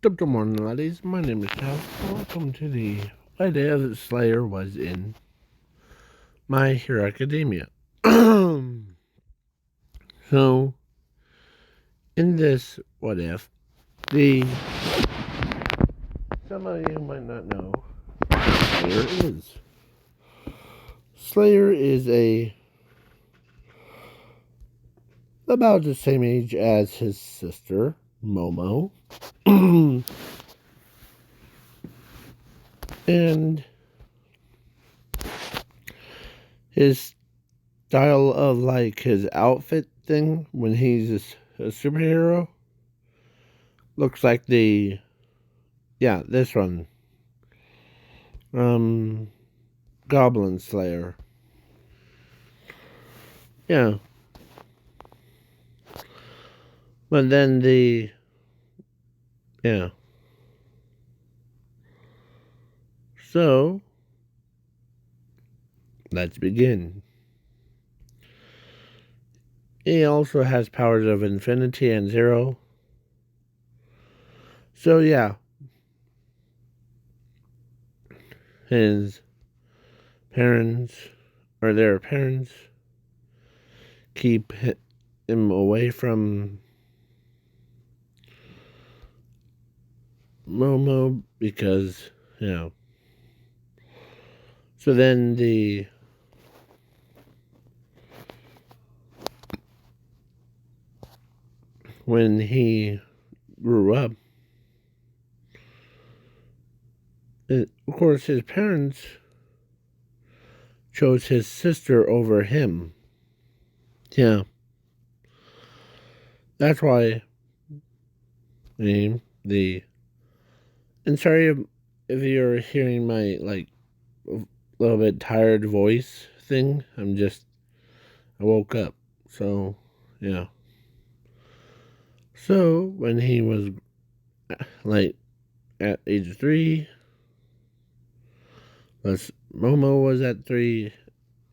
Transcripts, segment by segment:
Good morning, ladies. My name is Cal. Welcome to the idea that Slayer was in My Hero Academia. So, in this What If, the some of you might not know Slayer is. Slayer is about the same age as his sister, Momo. And his style of his outfit thing when he's a superhero looks like this one. Goblin Slayer. Yeah. But then yeah. So, let's begin. He also has powers of infinity and zero. So, yeah. His their parents, keep him away from Momo because, So then when he grew up, of course, his parents chose his sister over him. Yeah. That's why the and sorry if you're hearing my a little bit tired voice thing. I woke up. So, yeah. So, when he was at age 3, Momo was at 3,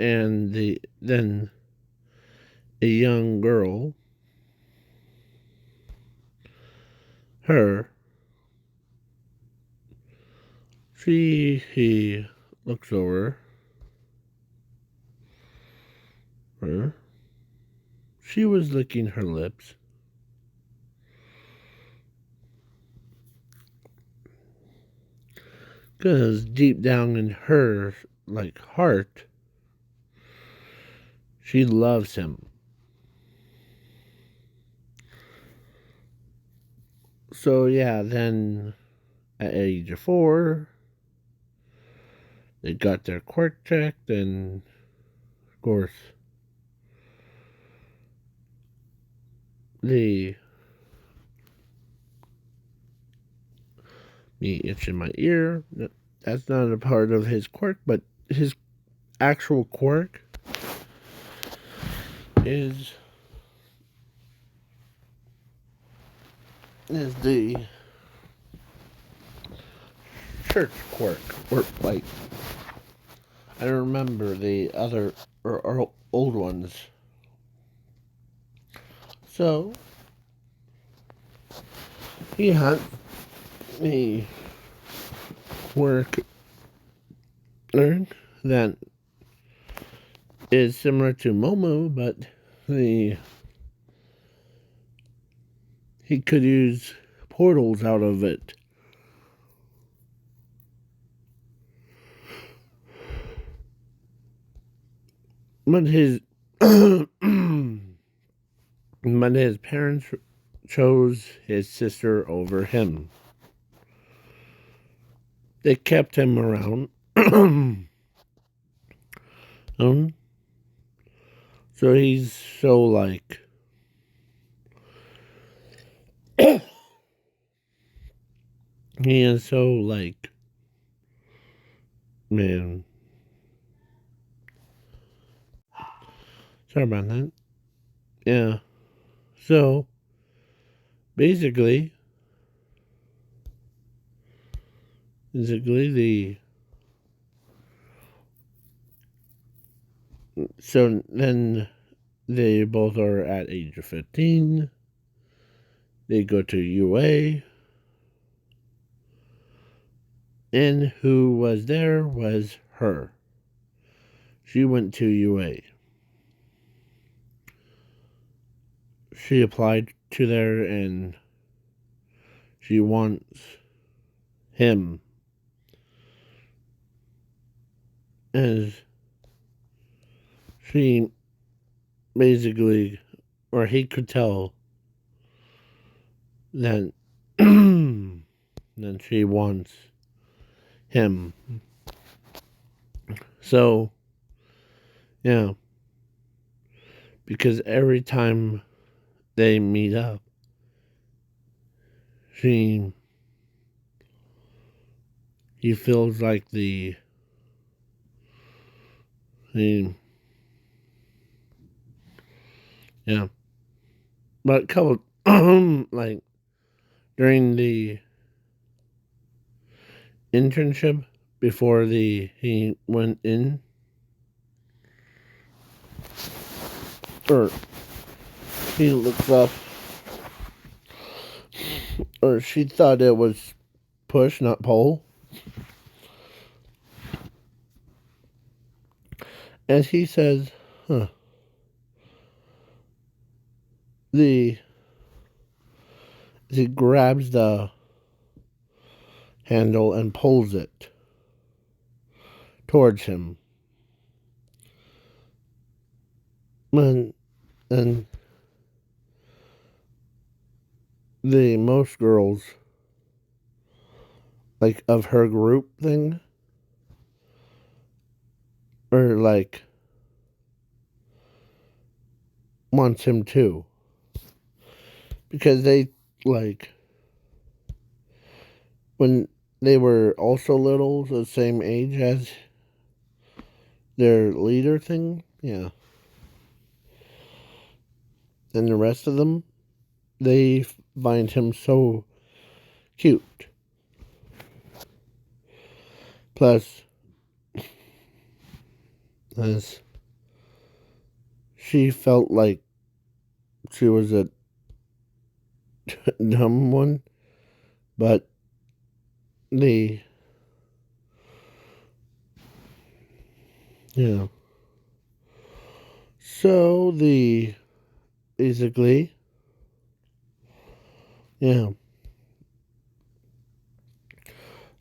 and then a young girl, her, he looks over her. She was licking her lips. Because deep down in her, heart, she loves him. So, yeah, then at age of 4, they got their quirk checked, and of course, me itching my ear. That's not a part of his quirk, but his actual quirk is the church quirk, or I don't remember the other or old ones. So he had a quirk that is similar to Momo, but he could use portals out of it. But his but his parents chose his sister over him. They kept him around. So he's so he is so man. Sorry about that. Yeah. So basically the so then they both are at age of 15. They go to UA. And who was there was her. She went to UA. She applied to there and she wants him as she basically, or he could tell that that she wants him. So, yeah, because every time they meet up, he feels like the yeah, but a couple like during the internship before he went in, or he looks up, or she thought it was push, not pull. As he says, huh, the he grabs the handle and pulls it towards him. And the most girls, like of her group thing, or like wants him too. Because they like when they were also little, the same age as their leader thing, yeah. And the rest of them, they find him so cute. Plus, as she felt like she was a dumb one, but the yeah. So the basically, yeah.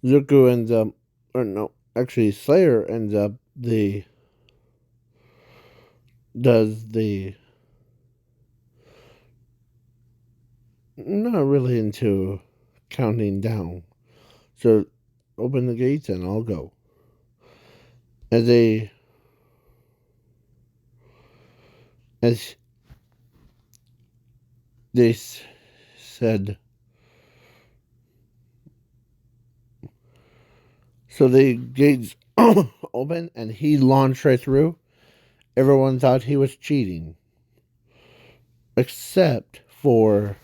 Zuko ends up, or no, actually Slayer ends up does the not really into counting down. So open the gates and I'll go. As as they said, so the gates open and he launched right through. Everyone thought he was cheating, except for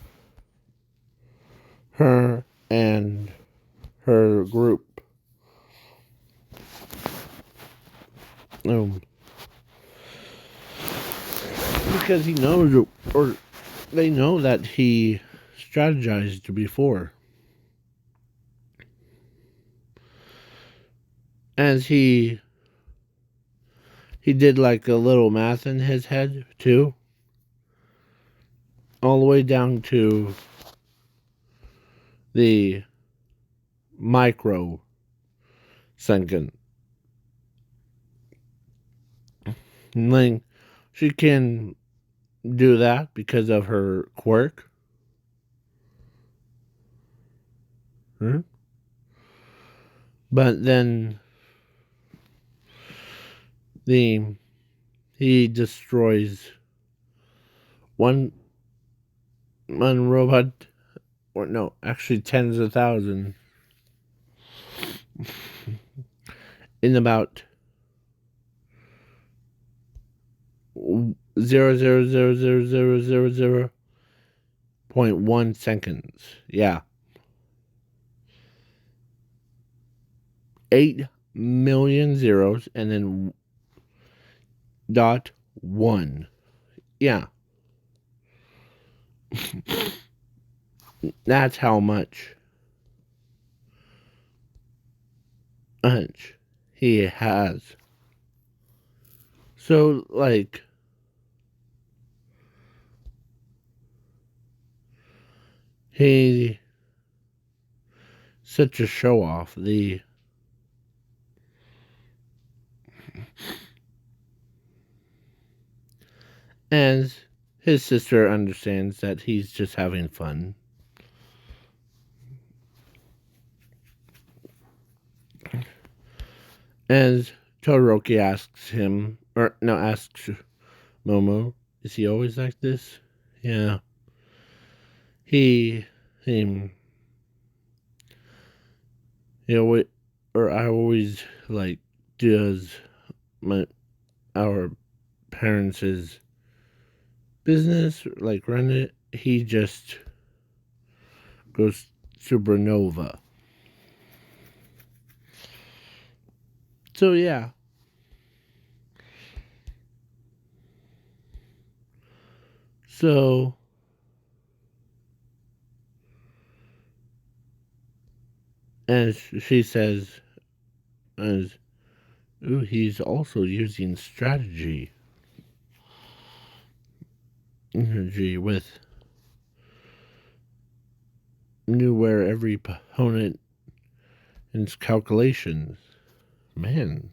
her and her group. Because he knows, or they know that he strategized before. As he did like a little math in his head too, all the way down to the micro second. Like she can do that because of her quirk. Hmm? But then he destroys one robot, or no, actually tens of thousands in about 0.1 seconds. Yeah, 8 million zeros and then .1. Yeah, that's how much hunch he has. So, like, he such a show off. And his sister understands that he's just having fun. As Todoroki asks him, or no, asks Momo, is he always like this? Yeah. He, him, he always, or I always, like, does our parents' business, like, run it. He just goes supernova. So, yeah. So, as she says, as, ooh, he's also using strategy energy with knew where every opponent in its calculations. Man.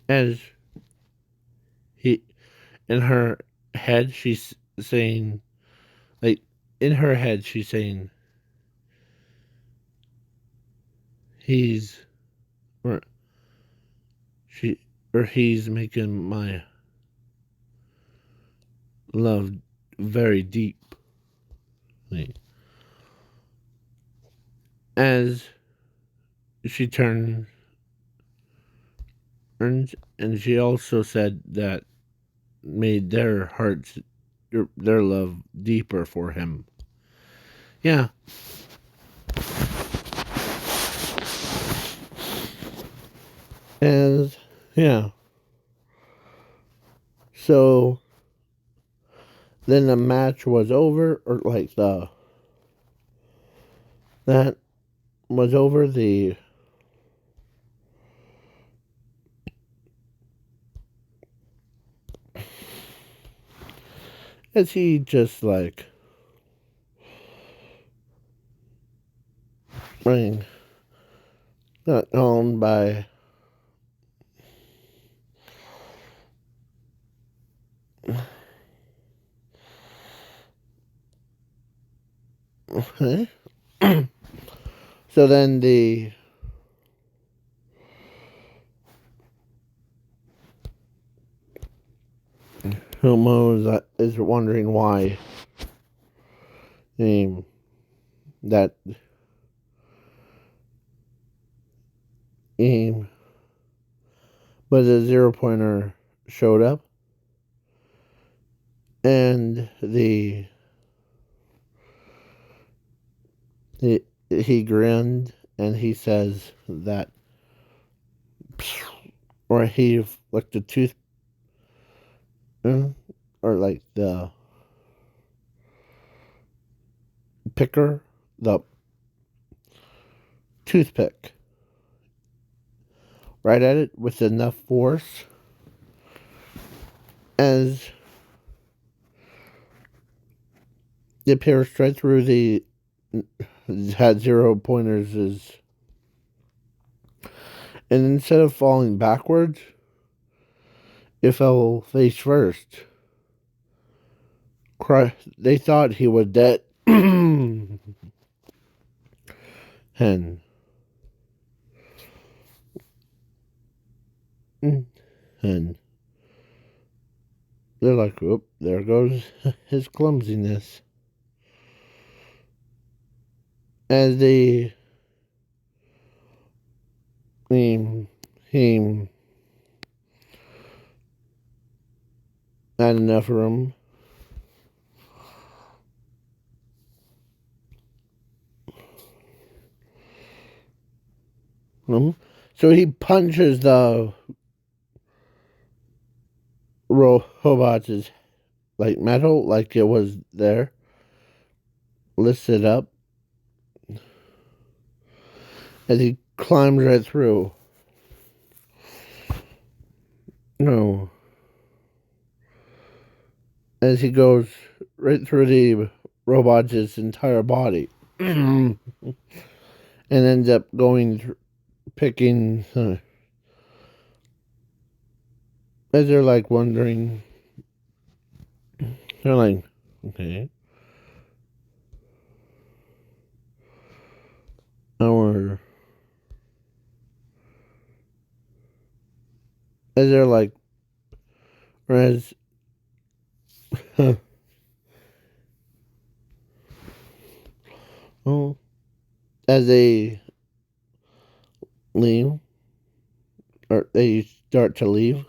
As he, in her head, she's saying, like, in her head, she's saying, he's, or she, or he's making my love very deep. As she turns, and she also said that made their hearts, their love deeper for him. Yeah. And yeah. So then the match was over, or like that was over. The as he just like being not owned by okay. So then the Homo is wondering why that but the 0 pointer showed up, and he grinned and he says that, or he like the tooth, or like the picker, the toothpick, right at it with enough force as it pierced right through the had 0 pointers is, and instead of falling backwards, it fell face first. They thought he was dead. And and they're like, "Oop, there goes his clumsiness." As he had enough room. So he punches the robot's like metal, like it was there, lifts it up as he climbs right through. No. As he goes right through the robot's entire body. And ends up picking. As they're like wondering. They're like, okay. Our. As they're like. Or as. Oh. As they leave. Or they start to leave.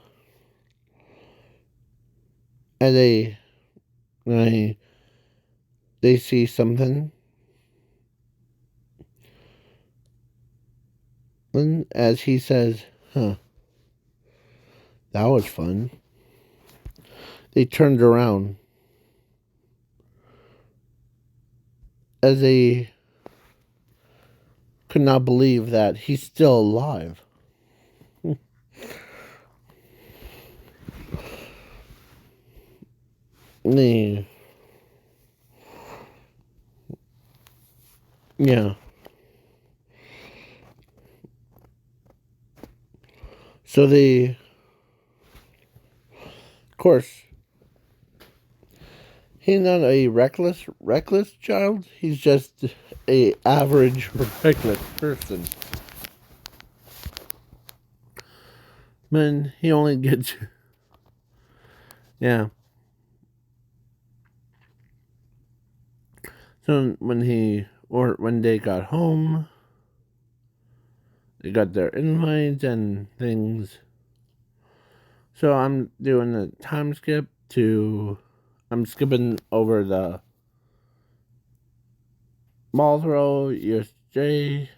As they see something. And as he says, huh, that was fun. They turned around. As they could not believe that he's still alive. They, yeah. So they, of course, he's not a reckless child. He's just a average reckless person. Man, he only gets, yeah. So when they got home, they got their invites and things. So I'm doing a time skip I'm skipping over the ball throw, USJ.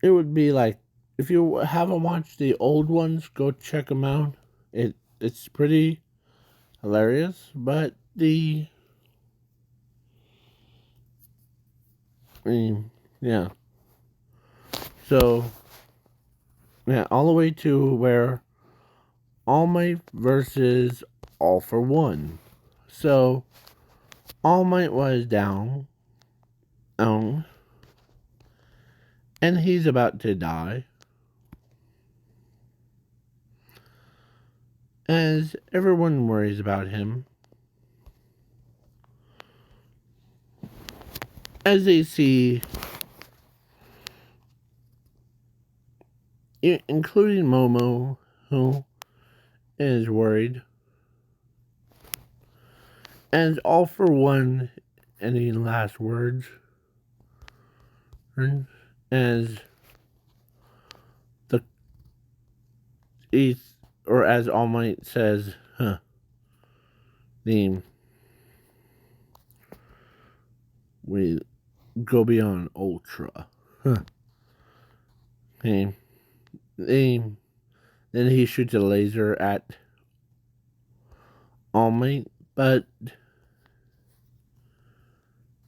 It would be like, if you haven't watched the old ones, go check them out. It's pretty hilarious, but yeah. So, yeah, all the way to where All Might versus All for One. So, All Might was down, and he's about to die. As everyone worries about him, as they see, including Momo, who is worried, and All for One, any last words? As the or as All Might says, we go beyond Ultra. Okay. Then he shoots a laser at All Might, but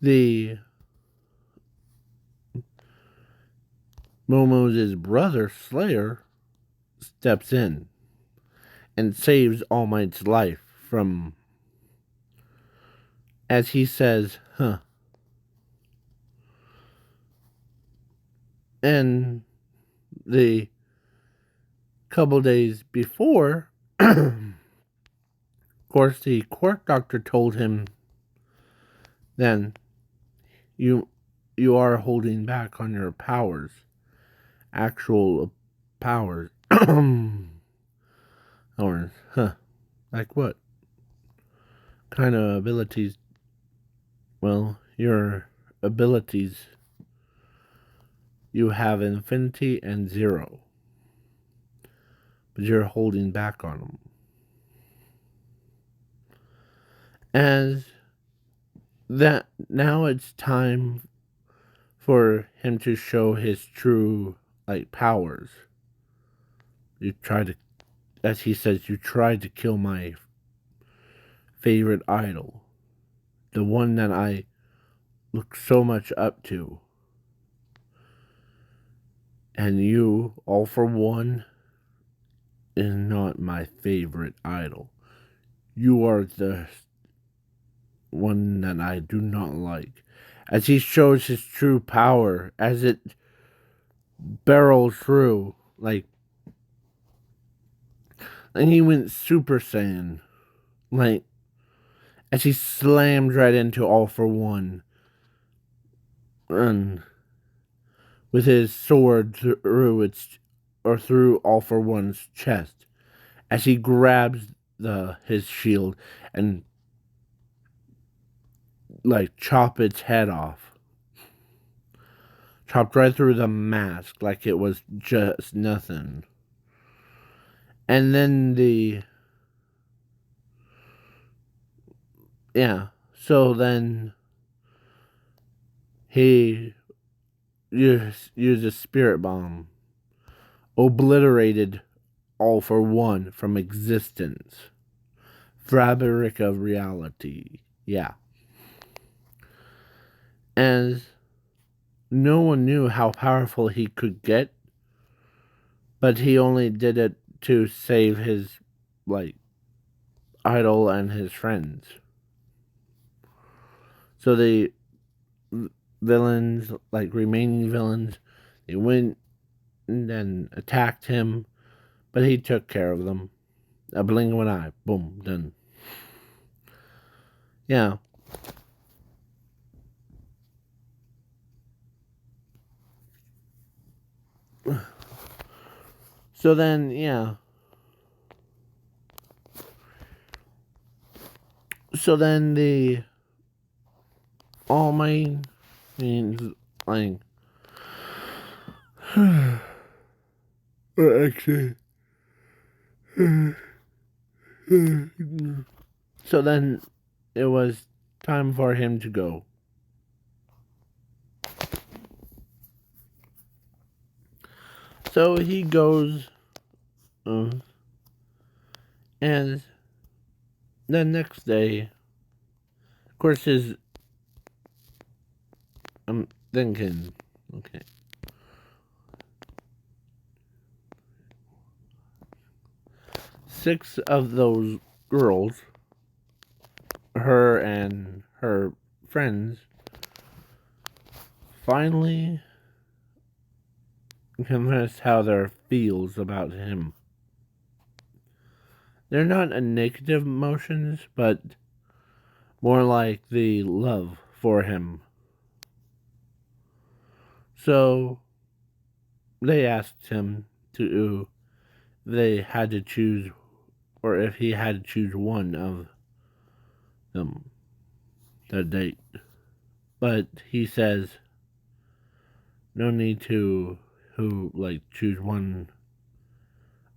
the Momo's brother, Slayer, steps in and saves All Might's life from, as he says, and the couple days before, of course, the Quark Doctor told him, then you are holding back on your powers, actual powers. Or, like what? Kind of abilities? Well, your abilities, you have infinity and zero, but you're holding back on them. As that, now it's time for him to show his true, powers. You try to, as he says, you tried to kill my favorite idol. The one that I look so much up to. And you, all for one, is not my favorite idol. You are the one that I do not like. As he shows his true power, as it barrels through, and he went Super Saiyan, as he slammed right into All for One, and with his sword through All for One's chest, as he grabs his shield and chop its head off. Chopped right through the mask like it was just nothing. And then so then he used a spirit bomb, obliterated All for One from existence. Fabric of reality. Yeah. As no one knew how powerful he could get, but he only did it to save his, idol and his friends. So the villains, remaining villains, they went and then attacked him, but he took care of them. A blink of an eye. Boom. Done. Yeah. So then, yeah. So then all my means, actually, so then it was time for him to go. So he goes, and the next day, of course, I'm thinking, okay. 6 of those girls, her and her friends, finally confess how their feels about him. They're not a negative emotions, but more like the love for him. So they asked him if they had to choose, or if he had to choose one of them to date. But he says, no need to choose one.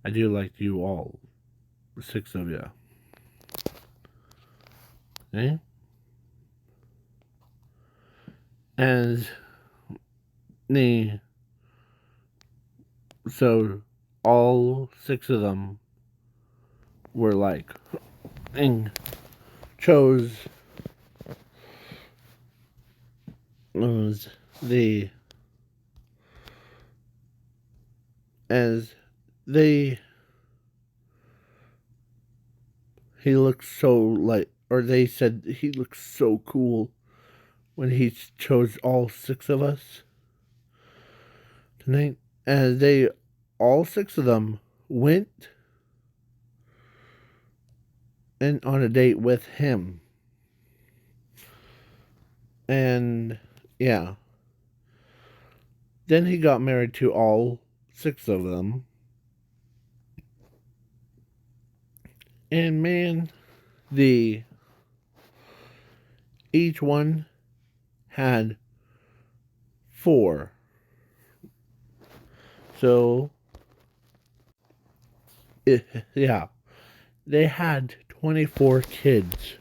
I do like you all. 6 of you. Okay? As so all 6 of them were and chose as they he looks so or they said he looks so cool when he chose all 6 of us tonight, as all 6 of them went and on a date with him. And yeah, then he got married to all 6 of them. And man, each one had 4. So yeah, they had 24 kids.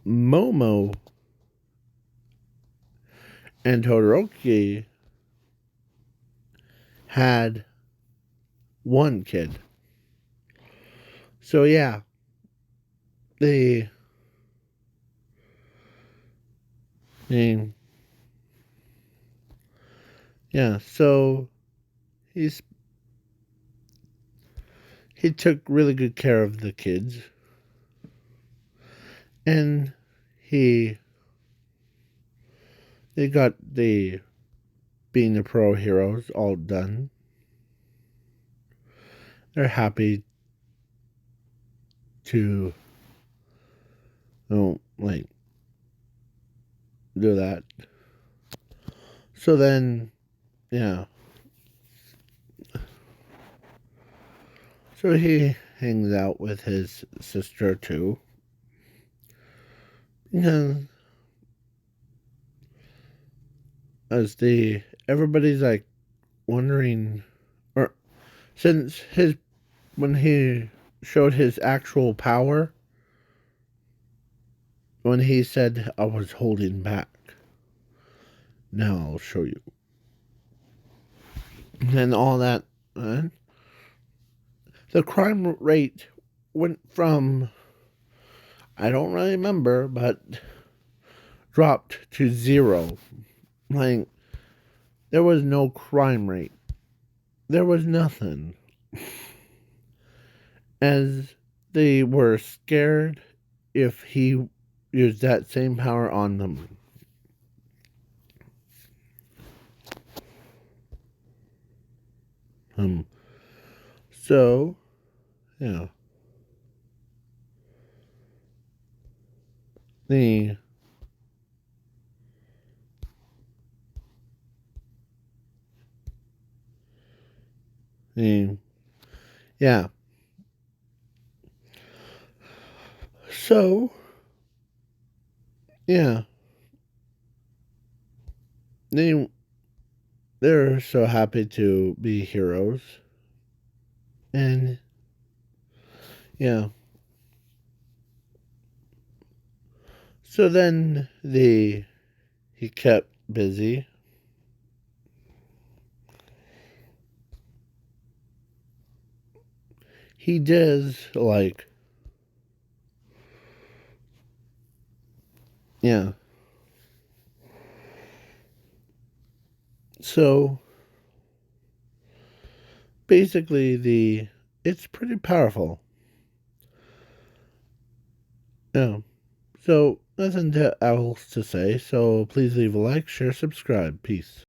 Momo and Todoroki had 1 kid. So yeah, And yeah, so he's he took really good care of the kids, and he they got the being the pro heroes all done. They're happy to like do that. So then, yeah. So he hangs out with his sister too. Because as the everybody's like wondering, or since his when he showed his actual power, when he said I was holding back, now I'll show you, and all that, the crime rate went from, I don't really remember, but dropped to zero. Like, there was no crime rate. There was nothing. As they were scared if he used that same power on them. So, yeah. The the yeah. So, yeah. They they're so happy to be heroes. And yeah. So then he kept busy. He does like, yeah. So basically it's pretty powerful. Yeah. So nothing else to say. So please leave a like, share, subscribe. Peace.